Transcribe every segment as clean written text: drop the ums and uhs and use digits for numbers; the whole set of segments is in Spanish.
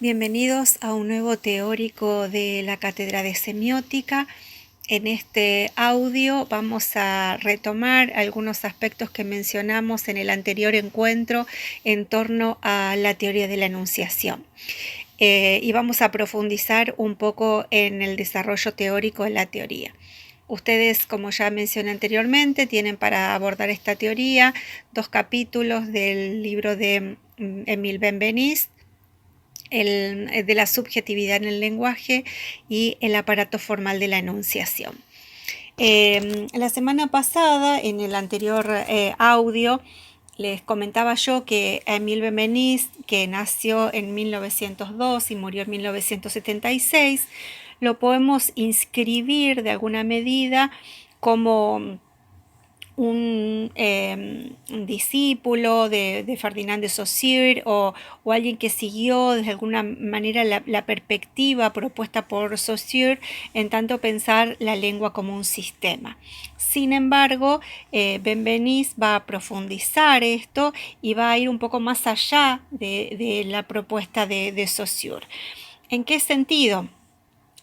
Bienvenidos a un nuevo teórico de la Cátedra de Semiótica. En este audio vamos a retomar algunos aspectos que mencionamos en el anterior encuentro en torno a la teoría de la enunciación. Y vamos a profundizar un poco en el desarrollo teórico de la teoría. Ustedes, como ya mencioné anteriormente, tienen para abordar esta teoría 2 capítulos del libro de Emile Benveniste, de la subjetividad en el lenguaje y el aparato formal de la enunciación. La semana pasada, en el anterior audio, les comentaba yo que Emile Benveniste, que nació en 1902 y murió en 1976, lo podemos inscribir de alguna medida como un discípulo de Ferdinand de Saussure o alguien que siguió de alguna manera la perspectiva propuesta por Saussure, en tanto pensar la lengua como un sistema. Sin embargo, Benveniste va a profundizar esto y va a ir un poco más allá de la propuesta de Saussure. ¿En qué sentido?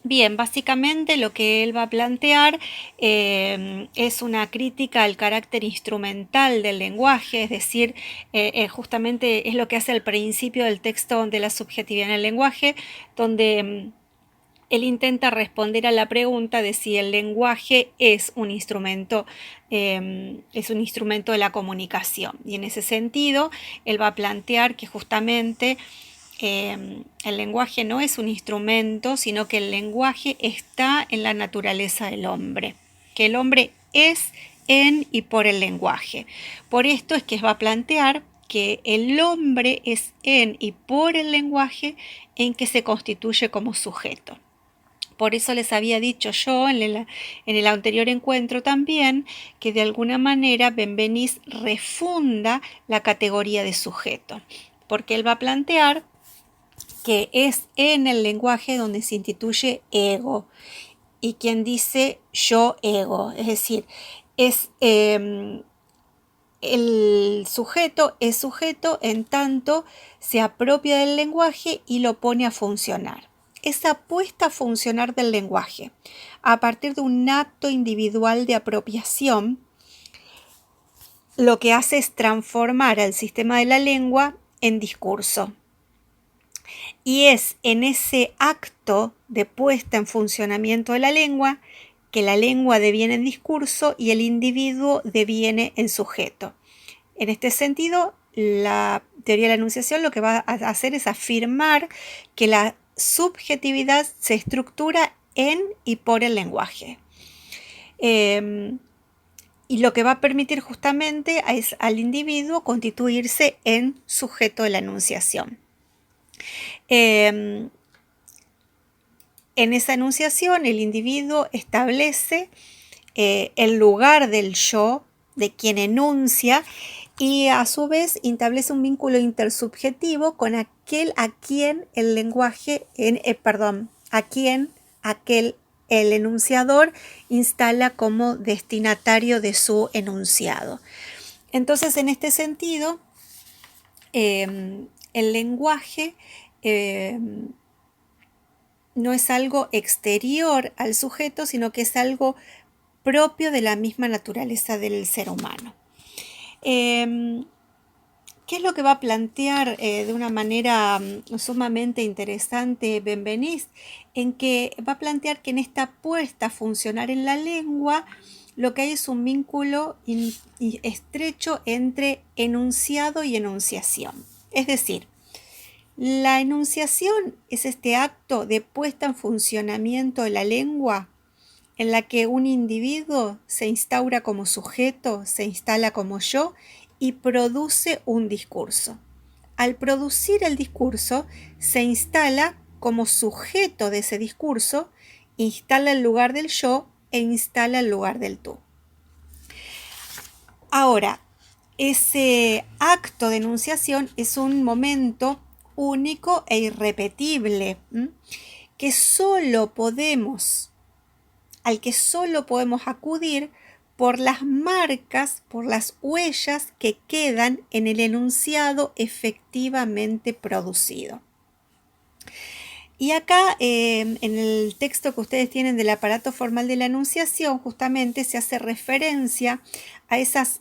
Bien, básicamente lo que él va a plantear es una crítica al carácter instrumental del lenguaje, es decir, justamente es lo que hace al principio del texto de la subjetividad en el lenguaje, donde él intenta responder a la pregunta de si el lenguaje es un instrumento de la comunicación. Y en ese sentido, él va a plantear que justamente el lenguaje no es un instrumento, sino que el lenguaje está en la naturaleza del hombre, que el hombre es en y por el lenguaje. Por esto es que va a plantear que el hombre es en y por el lenguaje en que se constituye como sujeto. Por eso les había dicho yo en el anterior encuentro también que de alguna manera Benveniste refunda la categoría de sujeto, porque él va a plantear que es en el lenguaje donde se instituye ego, y quien dice yo ego, es decir, es el sujeto es sujeto en tanto se apropia del lenguaje y lo pone a funcionar. Esa puesta a funcionar del lenguaje a partir de un acto individual de apropiación, lo que hace es transformar al sistema de la lengua en discurso. Y es en ese acto de puesta en funcionamiento de la lengua que la lengua deviene en discurso y el individuo deviene en sujeto. En este sentido, la teoría de la enunciación lo que va a hacer es afirmar que la subjetividad se estructura en y por el lenguaje. Y lo que va a permitir justamente es al individuo constituirse en sujeto de la enunciación. En esa enunciación, el individuo establece el lugar del yo, de quien enuncia, y a su vez establece un vínculo intersubjetivo con aquel a quien el lenguaje, el enunciador instala como destinatario de su enunciado. Entonces, en este sentido, el lenguaje no es algo exterior al sujeto, sino que es algo propio de la misma naturaleza del ser humano. ¿Qué es lo que va a plantear de una manera sumamente interesante Benveniste? En que va a plantear que en esta puesta a funcionar en la lengua, lo que hay es un vínculo estrecho entre enunciado y enunciación. Es decir, la enunciación es este acto de puesta en funcionamiento de la lengua en la que un individuo se instaura como sujeto, se instala como yo y produce un discurso. Al producir el discurso, se instala como sujeto de ese discurso, instala el lugar del yo e instala el lugar del tú. Ahora, ese acto de enunciación es un momento único e irrepetible, al que solo podemos acudir por las marcas, por las huellas que quedan en el enunciado efectivamente producido. Y acá, en el texto que ustedes tienen del aparato formal de la enunciación, justamente se hace referencia a esas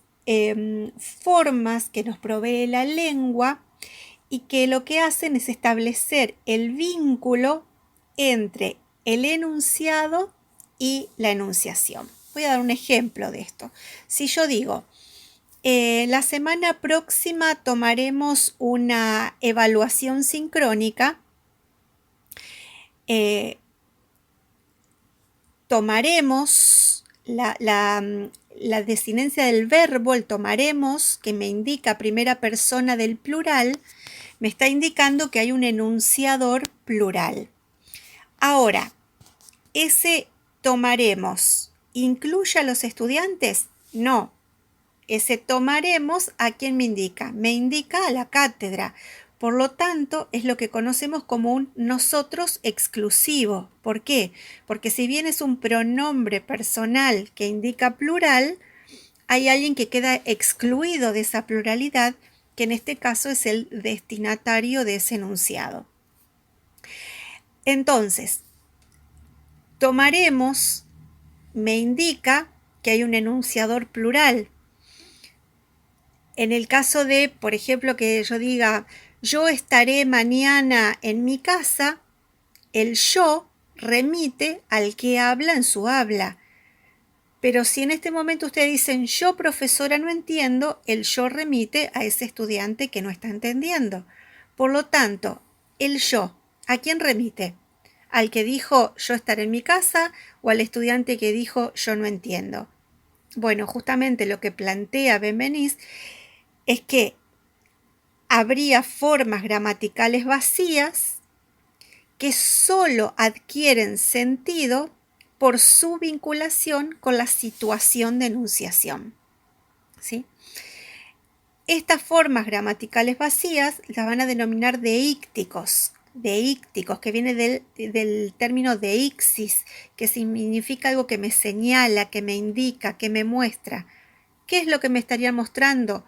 formas que nos provee la lengua y que lo que hacen es establecer el vínculo entre el enunciado y la enunciación. Voy a dar un ejemplo de esto. Si yo digo, la semana próxima tomaremos una evaluación sincrónica, tomaremos la desinencia del verbo, el tomaremos, que me indica primera persona del plural, me está indicando que hay un enunciador plural. Ahora, ¿ese tomaremos incluye a los estudiantes? No. Ese tomaremos, ¿a quién me indica? Me indica a la cátedra. Por lo tanto, es lo que conocemos como un nosotros exclusivo. ¿Por qué? Porque si bien es un pronombre personal que indica plural, hay alguien que queda excluido de esa pluralidad, que en este caso es el destinatario de ese enunciado. Entonces, tomaremos me indica que hay un enunciador plural. En el caso de, por ejemplo, que yo diga, yo estaré mañana en mi casa, el yo remite al que habla en su habla. Pero si en este momento ustedes dicen, yo profesora no entiendo, el yo remite a ese estudiante que no está entendiendo. Por lo tanto, el yo, ¿a quién remite? ¿Al que dijo, yo estaré en mi casa, o al estudiante que dijo, yo no entiendo? Bueno, justamente lo que plantea Benveniste es que habría formas gramaticales vacías que solo adquieren sentido por su vinculación con la situación de enunciación, ¿sí? Estas formas gramaticales vacías las van a denominar deícticos, que viene del término deixis, que significa algo que me señala, que me indica, que me muestra. ¿Qué es lo que me estaría mostrando?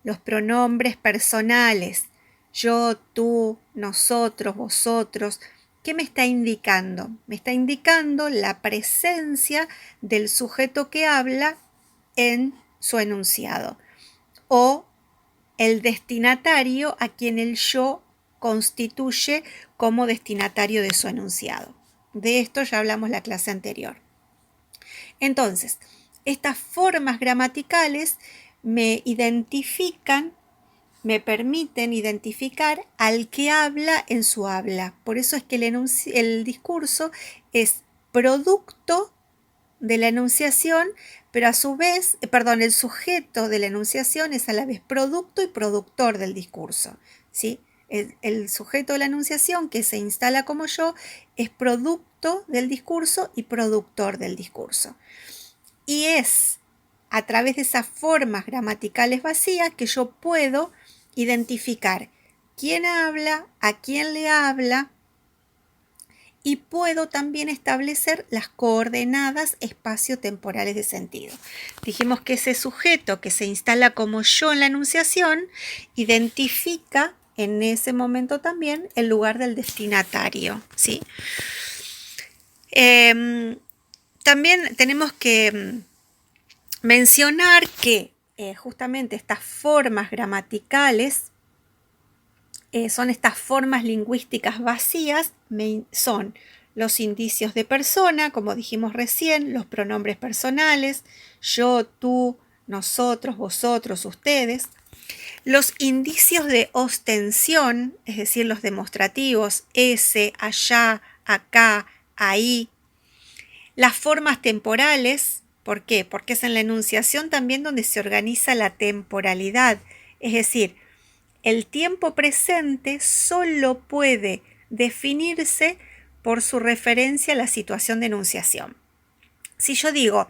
Los pronombres personales, yo, tú, nosotros, vosotros. ¿Qué me está indicando? Me está indicando la presencia del sujeto que habla en su enunciado, o el destinatario a quien el yo constituye como destinatario de su enunciado. De esto ya hablamos la clase anterior. Entonces, estas formas gramaticales me identifican, me permiten identificar al que habla en su habla. Por eso es que el discurso es producto de la enunciación, pero a su vez, el sujeto de la enunciación es a la vez producto y productor del discurso, ¿sí? El sujeto de la enunciación, que se instala como yo, es producto del discurso y productor del discurso. Y es a través de esas formas gramaticales vacías que yo puedo identificar quién habla, a quién le habla, y puedo también establecer las coordenadas espaciotemporales de sentido. Dijimos que ese sujeto que se instala como yo en la enunciación identifica en ese momento también el lugar del destinatario, ¿sí? También tenemos que mencionar que justamente estas formas gramaticales son estas formas lingüísticas vacías, son los indicios de persona, como dijimos recién, los pronombres personales, yo, tú, nosotros, vosotros, ustedes. Los indicios de ostensión, es decir, los demostrativos, ese, allá, acá, ahí. Las formas temporales, ¿por qué? Porque es en la enunciación también donde se organiza la temporalidad, es decir, el tiempo presente solo puede definirse por su referencia a la situación de enunciación. Si yo digo,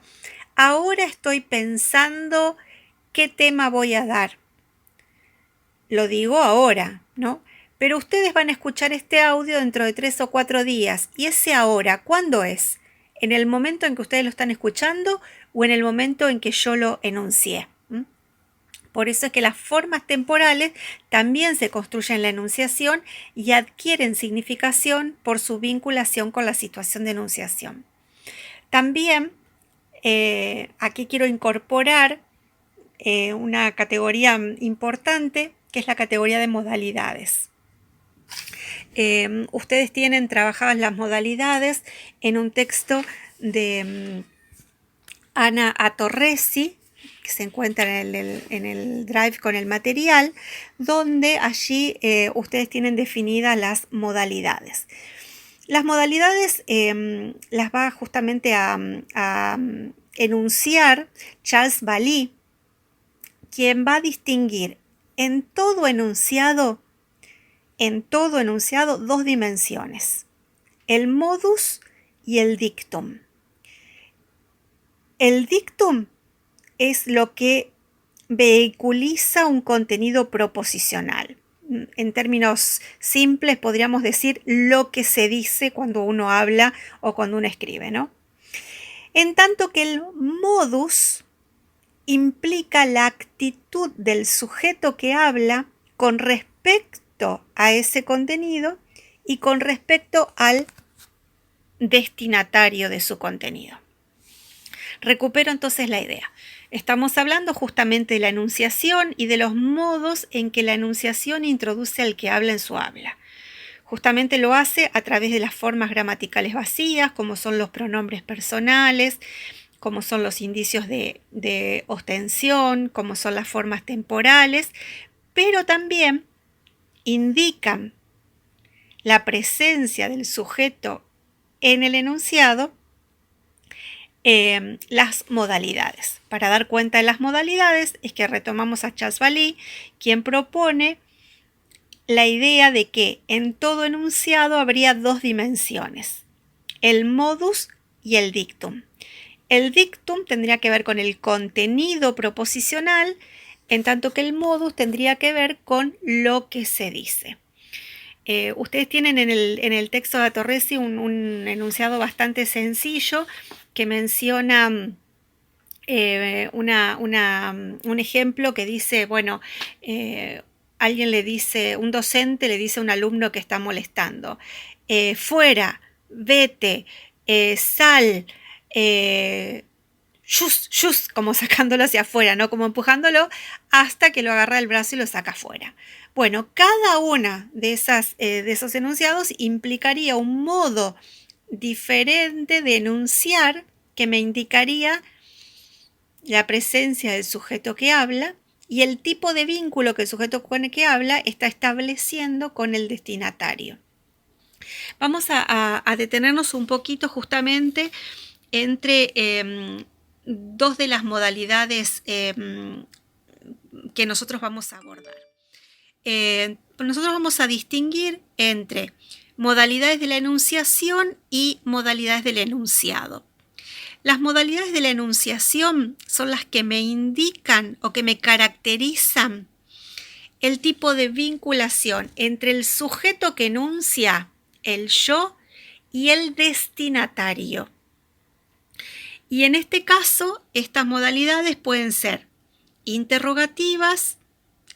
ahora estoy pensando qué tema voy a dar, lo digo ahora, ¿no? Pero ustedes van a escuchar este audio dentro de 3 o 4 días. ¿Y ese ahora cuándo es? ¿En el momento en que ustedes lo están escuchando o en el momento en que yo lo enuncié? Por eso es que las formas temporales también se construyen en la enunciación y adquieren significación por su vinculación con la situación de enunciación. También aquí quiero incorporar una categoría importante, que es la categoría de modalidades. Ustedes tienen trabajadas las modalidades en un texto de Ana Atorresi, que se encuentra en el Drive con el material, donde allí ustedes tienen definidas las modalidades. Las modalidades las va justamente a enunciar Charles Vallee, quien va a distinguir en todo enunciado dos dimensiones: el modus y el dictum. El dictum es lo que vehiculiza un contenido proposicional. En términos simples podríamos decir lo que se dice cuando uno habla o cuando uno escribe, ¿no? En tanto que el modus implica la actitud del sujeto que habla con respecto a ese contenido y con respecto al destinatario de su contenido. Recupero entonces la idea. Estamos hablando justamente de la enunciación y de los modos en que la enunciación introduce al que habla en su habla. Justamente lo hace a través de las formas gramaticales vacías, como son los pronombres personales, como son los indicios de ostensión, como son las formas temporales, pero también indican la presencia del sujeto en el enunciado las modalidades. Para dar cuenta de las modalidades es que retomamos a Charles Vallee, quien propone la idea de que en todo enunciado habría dos dimensiones: el modus y el dictum. El dictum tendría que ver con el contenido proposicional, en tanto que el modus tendría que ver con lo que se dice. Ustedes tienen en el texto de Atorresi un enunciado bastante sencillo que menciona un ejemplo que dice, bueno, alguien le dice, un docente le dice a un alumno que está molestando: fuera, vete, sal, shus, como sacándolo hacia afuera, ¿no? Como empujándolo hasta que lo agarra del brazo y lo saca afuera. Bueno, cada una de esos enunciados implicaría un modo diferente de enunciar que me indicaría la presencia del sujeto que habla y el tipo de vínculo que el sujeto con el que habla está estableciendo con el destinatario. Vamos a detenernos un poquito justamente entre dos de las modalidades que nosotros vamos a abordar. Nosotros vamos a distinguir entre modalidades de la enunciación y modalidades del enunciado. Las modalidades de la enunciación son las que me indican o que me caracterizan el tipo de vinculación entre el sujeto que enuncia, el yo, y el destinatario. Y en este caso, estas modalidades pueden ser interrogativas,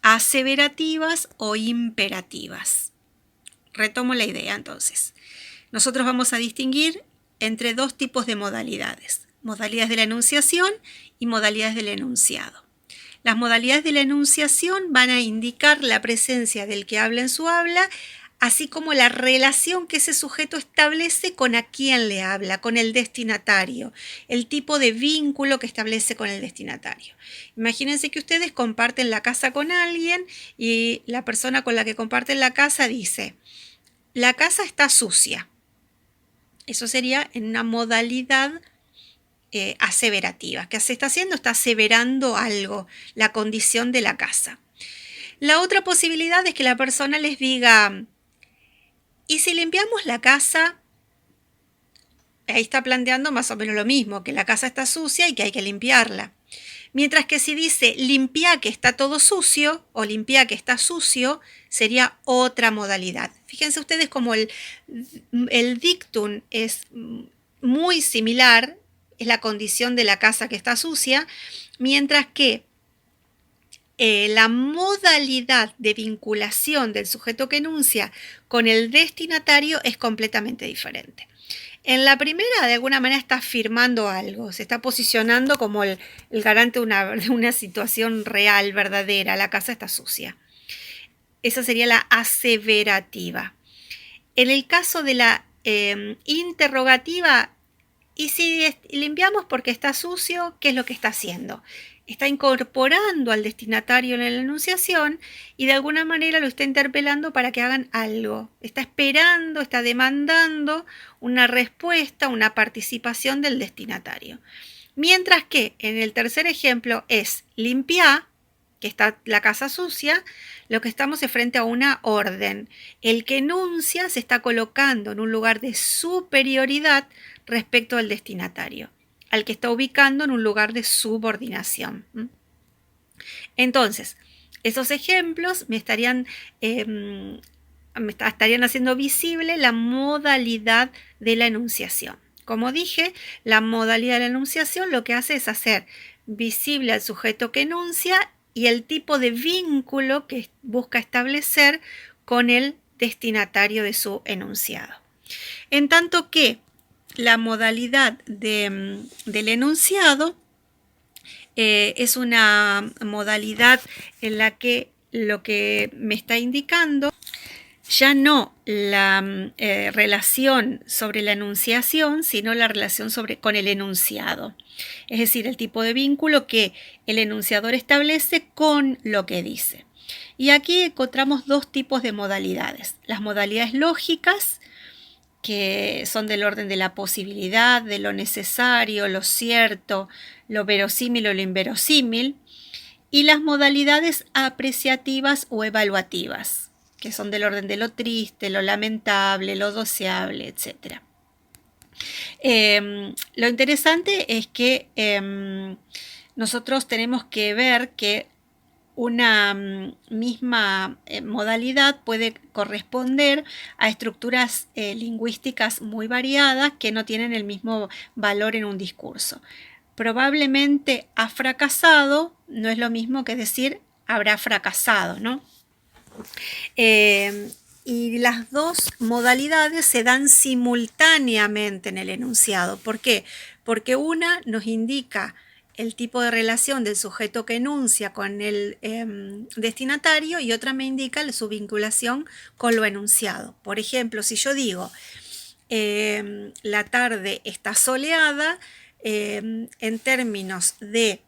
aseverativas o imperativas. Retomo la idea entonces. Nosotros vamos a distinguir entre dos tipos de modalidades: modalidades de la enunciación y modalidades del enunciado. Las modalidades de la enunciación van a indicar la presencia del que habla en su habla, así como la relación que ese sujeto establece con a quien le habla, con el destinatario, el tipo de vínculo que establece con el destinatario. Imagínense que ustedes comparten la casa con alguien y la persona con la que comparten la casa dice: la casa está sucia. Eso sería en una modalidad aseverativa. ¿Qué se está haciendo? Está aseverando algo, la condición de la casa. La otra posibilidad es que la persona les diga: ¿y si limpiamos la casa? Ahí está planteando más o menos lo mismo, que la casa está sucia y que hay que limpiarla. Mientras que si dice limpia que está todo sucio o limpia que está sucio, sería otra modalidad. Fíjense ustedes cómo el dictum es muy similar, es la condición de la casa que está sucia, mientras que la modalidad de vinculación del sujeto que enuncia con el destinatario es completamente diferente. En la primera, de alguna manera, está afirmando algo, se está posicionando como el garante de una situación real, verdadera, la casa está sucia. Esa sería la aseverativa. En el caso de la interrogativa, y si limpiamos porque está sucio, ¿qué es lo que está haciendo? Está incorporando al destinatario en la enunciación y de alguna manera lo está interpelando para que hagan algo. Está esperando, está demandando una respuesta, una participación del destinatario. Mientras que en el tercer ejemplo es limpiar, que está la casa sucia, lo que estamos es frente a una orden. El que enuncia se está colocando en un lugar de superioridad respecto al destinatario, al que está ubicando en un lugar de subordinación. Entonces, esos ejemplos me estarían haciendo visible la modalidad de la enunciación. Como dije, la modalidad de la enunciación lo que hace es hacer visible al sujeto que enuncia y el tipo de vínculo que busca establecer con el destinatario de su enunciado. En tanto que la modalidad del enunciado es una modalidad en la que lo que me está indicando ya no la relación sobre la enunciación, sino la relación con el enunciado. Es decir, el tipo de vínculo que el enunciador establece con lo que dice. Y aquí encontramos dos tipos de modalidades. Las modalidades lógicas, que son del orden de la posibilidad, de lo necesario, lo cierto, lo verosímil o lo inverosímil, y las modalidades apreciativas o evaluativas, que son del orden de lo triste, lo lamentable, lo deseable, etc. Lo interesante es que nosotros tenemos que ver que una misma modalidad puede corresponder a estructuras lingüísticas muy variadas que no tienen el mismo valor en un discurso. Probablemente ha fracasado no es lo mismo que decir habrá fracasado, ¿no? Y las dos modalidades se dan simultáneamente en el enunciado. ¿Por qué? Porque una nos indica el tipo de relación del sujeto que enuncia con el destinatario y otra me indica su vinculación con lo enunciado. Por ejemplo, si yo digo la tarde está soleada, en términos de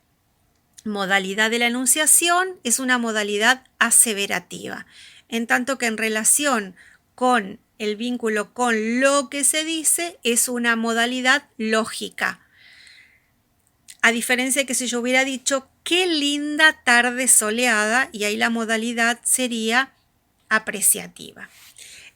modalidad de la enunciación es una modalidad aseverativa, en tanto que en relación con el vínculo con lo que se dice es una modalidad lógica. A diferencia de que si yo hubiera dicho qué linda tarde soleada, y ahí la modalidad sería apreciativa.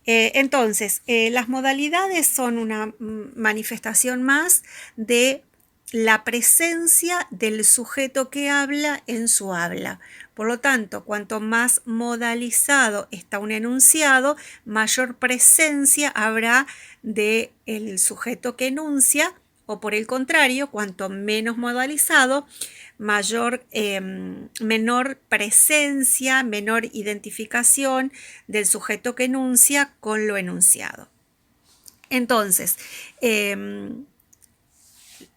Entonces, las modalidades son una manifestación más de la presencia del sujeto que habla en su habla. Por lo tanto, cuanto más modalizado está un enunciado, mayor presencia habrá del sujeto que enuncia, o por el contrario, cuanto menos modalizado, menor presencia, menor identificación del sujeto que enuncia con lo enunciado. Entonces,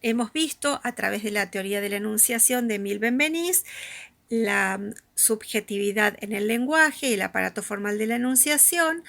hemos visto a través de la teoría de la enunciación de Emile Benveniste la subjetividad en el lenguaje y el aparato formal de la enunciación